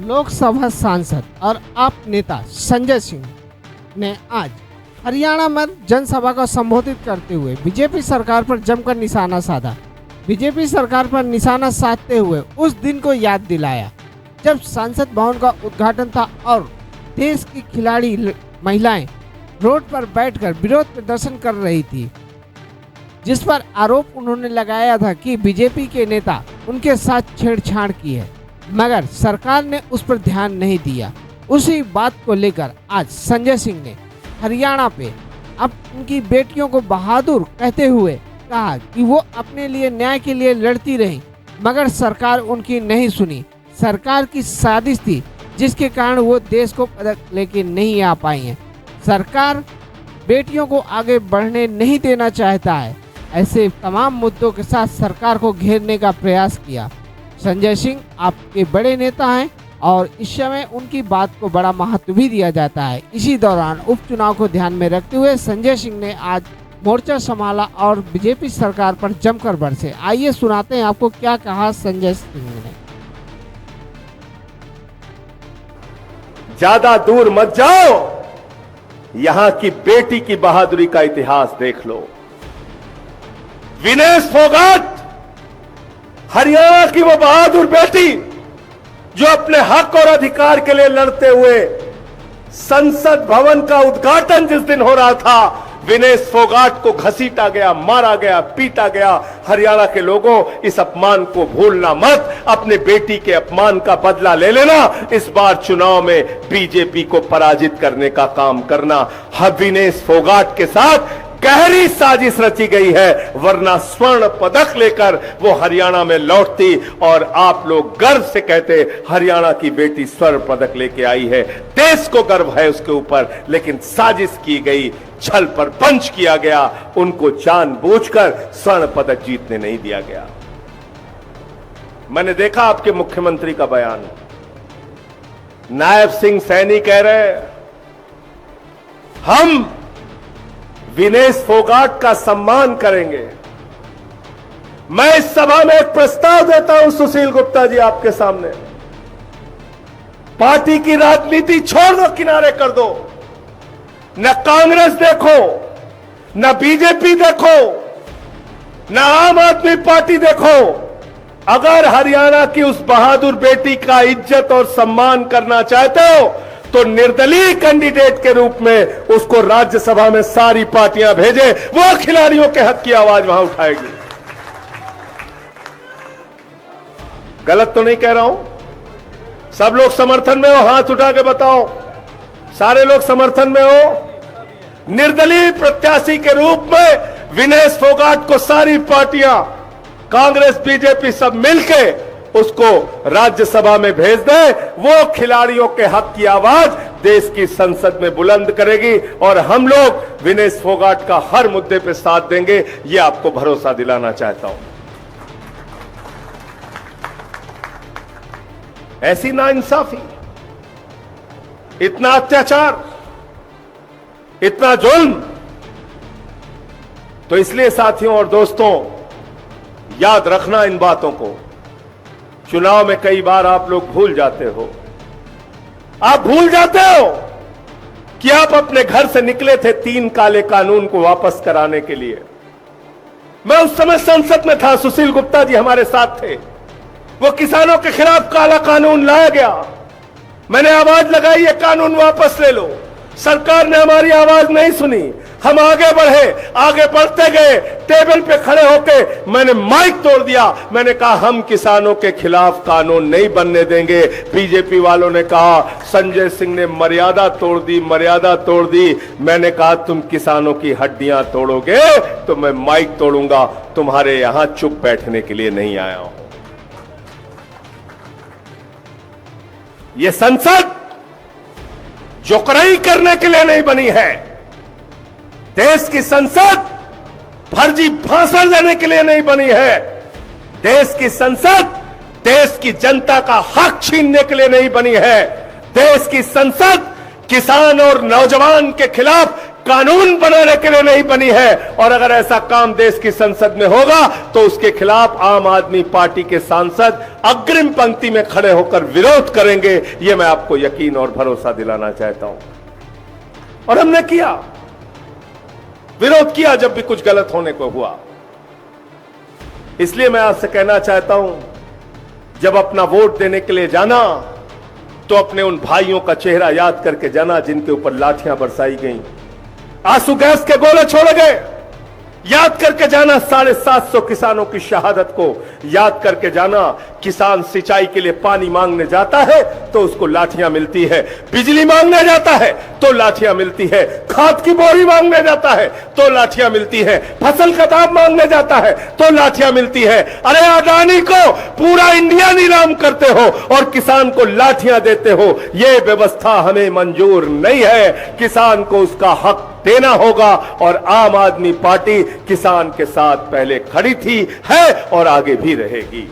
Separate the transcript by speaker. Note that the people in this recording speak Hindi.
Speaker 1: लोकसभा सांसद और आप नेता संजय सिंह ने आज हरियाणा में जनसभा को संबोधित करते हुए बीजेपी सरकार पर जमकर निशाना साधा। बीजेपी सरकार पर निशाना साधते हुए उस दिन को याद दिलाया जब संसद भवन का उद्घाटन था और देश की खिलाड़ी महिलाएं रोड पर बैठकर विरोध प्रदर्शन कर रही थी, जिस पर आरोप उन्होंने लगाया था कि बीजेपी के नेता उनके साथ छेड़छाड़ की है, मगर सरकार ने उस पर ध्यान नहीं दिया। उसी बात को लेकर आज संजय सिंह ने हरियाणा पे अब उनकी बेटियों को बहादुर कहते हुए कहा कि वो अपने लिए न्याय के लिए लड़ती रही, मगर सरकार उनकी नहीं सुनी। सरकार की साजिश थी जिसके कारण वो देश को पदक लेके नहीं आ पाई हैं। सरकार बेटियों को आगे बढ़ने नहीं देना चाहता है। ऐसे तमाम मुद्दों के साथ सरकार को घेरने का प्रयास किया। संजय सिंह आपके बड़े नेता हैं और इस समय उनकी बात को बड़ा महत्व भी दिया जाता है। इसी दौरान उपचुनाव को ध्यान में रखते हुए संजय सिंह ने आज मोर्चा संभाला और बीजेपी सरकार पर जमकर बरसे। आइए सुनाते हैं आपको क्या कहा संजय सिंह ने।
Speaker 2: ज्यादा दूर मत जाओ, यहां की बेटी की बहादुरी का इतिहास देख लो। विनेश फोगाट, हरियाणा की वो बहादुर बेटी जो अपने हक और अधिकार के लिए लड़ते हुए संसद भवन का उद्घाटन जिस दिन हो रहा था, विनेश फोगाट को घसीटा गया, मारा गया, पीटा गया। हरियाणा के लोगों, इस अपमान को भूलना मत। अपने बेटी के अपमान का बदला ले लेना। इस बार चुनाव में बीजेपी को पराजित करने का काम करना। विनेश फोगाट के साथ गहरी साजिश रची गई है, वरना स्वर्ण पदक लेकर वो हरियाणा में लौटती और आप लोग गर्व से कहते हरियाणा की बेटी स्वर्ण पदक लेके आई है। देश को गर्व है उसके ऊपर, लेकिन साजिश की गई, छल पर पंच किया गया, उनको जानबूझकर स्वर्ण पदक जीतने नहीं दिया गया। मैंने देखा आपके मुख्यमंत्री का बयान, नायब सिंह सैनी कह रहे हम विनेश फोगाट का सम्मान करेंगे। मैं इस सभा में एक प्रस्ताव देता हूं सुशील गुप्ता जी आपके सामने। पार्टी की राजनीति छोड़ दो, किनारे कर दो। न कांग्रेस देखो, न बीजेपी देखो, न आम आदमी पार्टी देखो। अगर हरियाणा की उस बहादुर बेटी का इज्जत और सम्मान करना चाहते हो तो निर्दलीय कैंडिडेट के रूप में उसको राज्यसभा में सारी पार्टियां भेजे, वो खिलाड़ियों के हक की आवाज वहां उठाएगी। गलत तो नहीं कह रहा हूं? सब लोग समर्थन में हो, हाथ उठा के बताओ। सारे लोग समर्थन में हो? निर्दलीय प्रत्याशी के रूप में विनेश फोगाट को सारी पार्टियां, कांग्रेस, बीजेपी सब मिलके उसको राज्यसभा में भेज दे। वो खिलाड़ियों के हक की आवाज देश की संसद में बुलंद करेगी और हम लोग विनेश फोगाट का हर मुद्दे पे साथ देंगे, ये आपको भरोसा दिलाना चाहता हूं। ऐसी नाइंसाफी, इतना अत्याचार, इतना जुल्म, तो इसलिए साथियों और दोस्तों याद रखना इन बातों को। चुनाव में कई बार आप लोग भूल जाते हो, आप भूल जाते हो कि आप अपने घर से निकले थे 3 काले कानून को वापस कराने के लिए। मैं उस समय संसद में था, सुशील गुप्ता जी हमारे साथ थे। वो किसानों के खिलाफ काला कानून लाया गया, मैंने आवाज लगाई ये कानून वापस ले लो। सरकार ने हमारी आवाज नहीं सुनी, हम आगे बढ़े, आगे बढ़ते गए। टेबल पे खड़े होके मैंने माइक तोड़ दिया, मैंने कहा हम किसानों के खिलाफ कानून नहीं बनने देंगे। बीजेपी वालों ने कहा संजय सिंह ने मर्यादा तोड़ दी, मर्यादा तोड़ दी। मैंने कहा तुम किसानों की हड्डियां तोड़ोगे तो मैं माइक तोड़ूंगा, तुम्हारे यहां चुप बैठने के लिए नहीं आया हूं। यह संसद जोकराई करने के लिए नहीं बनी है। देश की संसद फर्जी भाषण देने के लिए नहीं बनी है। देश की संसद देश की जनता का हक छीनने के लिए नहीं बनी है। देश की संसद किसान और नौजवान के खिलाफ कानून बनाने के लिए नहीं बनी है। और अगर ऐसा काम देश की संसद में होगा तो उसके खिलाफ आम आदमी पार्टी के सांसद अग्रिम पंक्ति में खड़े होकर विरोध करेंगे। यह मैं आपको यकीन और भरोसा दिलाना चाहता हूं। और हमने किया, विरोध किया जब भी कुछ गलत होने को हुआ। इसलिए मैं आपसे कहना चाहता हूं, जब अपना वोट देने के लिए जाना तो अपने उन भाइयों का चेहरा याद करके जाना जिनके ऊपर लाठियां बरसाई गईं, आंसू गैस के गोले छोड़े गए। याद करके जाना 750 किसानों की शहादत को। याद करके जाना, किसान सिंचाई के लिए पानी मांगने जाता है तो उसको लाठियां मिलती है, बिजली मांगने जाता है तो लाठियां मिलती है, खाद की बोरी मांगने जाता है तो लाठियां मिलती है, फसल कताब मांगने जाता है तो लाठियां मिलती है। अरे अडानी को पूरा इंडिया नीलाम करते हो और किसान को लाठियां देते हो, यह व्यवस्था हमें मंजूर नहीं है। किसान को उसका हक देना होगा और आम आदमी पार्टी किसान के साथ पहले खड़ी थी, है और आगे भी रहेगी।